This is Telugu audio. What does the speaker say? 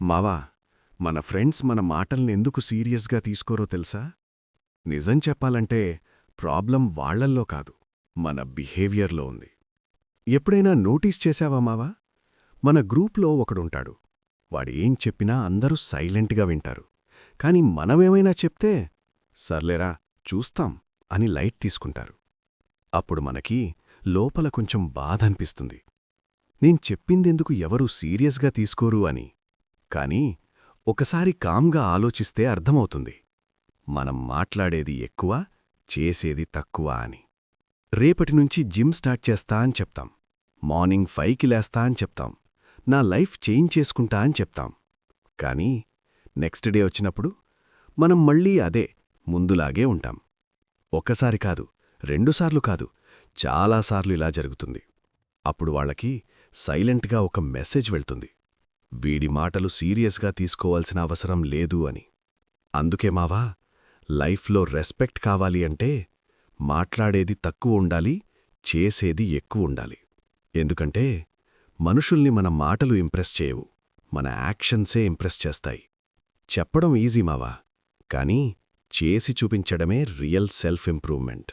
మావా, మన ఫ్రెండ్స్ మన మాటల్నెందుకు సీరియస్గా తీసుకోరో తెలుసా? నిజం చెప్పాలంటే ప్రాబ్లం వాళ్ళల్లో కాదు, మన బిహేవియర్లో ఉంది. ఎప్పుడైనా నోటీస్ చేశావా మావా? మన గ్రూప్లో ఒకడుంటాడు. వాడేం చెప్పినా అందరూ సైలెంట్గా వింటారు. కాని మనమేమైనా చెప్తే, సర్లేరా చూస్తాం అని లైట్ తీసుకుంటారు. అప్పుడు మనకి లోపల కొంచెం బాధనిపిస్తుంది. నేను చెప్పిందెందుకు ఎవరూ సీరియస్గా తీసుకోరు అని. కానీ ఒకసారి కామ్గా ఆలోచిస్తే అర్థమవుతుంది, మనం మాట్లాడేది ఎక్కువ, చేసేది తక్కువ అని. రేపటినుంచి జిమ్ స్టార్ట్ చేస్తా అని చెప్తాం, మార్నింగ్ 5కి లేస్తా అని చెప్తాం, నా లైఫ్ చేంజ్ చేసుకుంటా అని చెప్తాం. కానీ నెక్స్ట్ డే వచ్చినప్పుడు మనం మళ్ళీ అదే ముందులాగే ఉంటాం. ఒక్కసారి కాదు, రెండుసార్లు కాదు, చాలాసార్లు ఇలా జరుగుతుంది. అప్పుడు వాళ్ళకి సైలెంట్గా ఒక మెసేజ్ వెళ్తుంది, వీడి మాటలు సీరియస్గా తీసుకోవాల్సిన అవసరం లేదు అని. అందుకే మావా, లైఫ్లో రెస్పెక్ట్ కావాలి అంటే మాట్లాడేది తక్కువ ఉండాలి, చేసేది ఎక్కువ ఉండాలి. ఎందుకంటే మనుషుల్ని మన మాటలు ఇంప్రెస్ చేయవు, మన యాక్షన్సే ఇంప్రెస్ చేస్తాయి. చెప్పడం ఈజీ మావా, కానీ చేసి చూపించడమే రియల్ సెల్ఫ్ ఇంప్రూవ్మెంట్.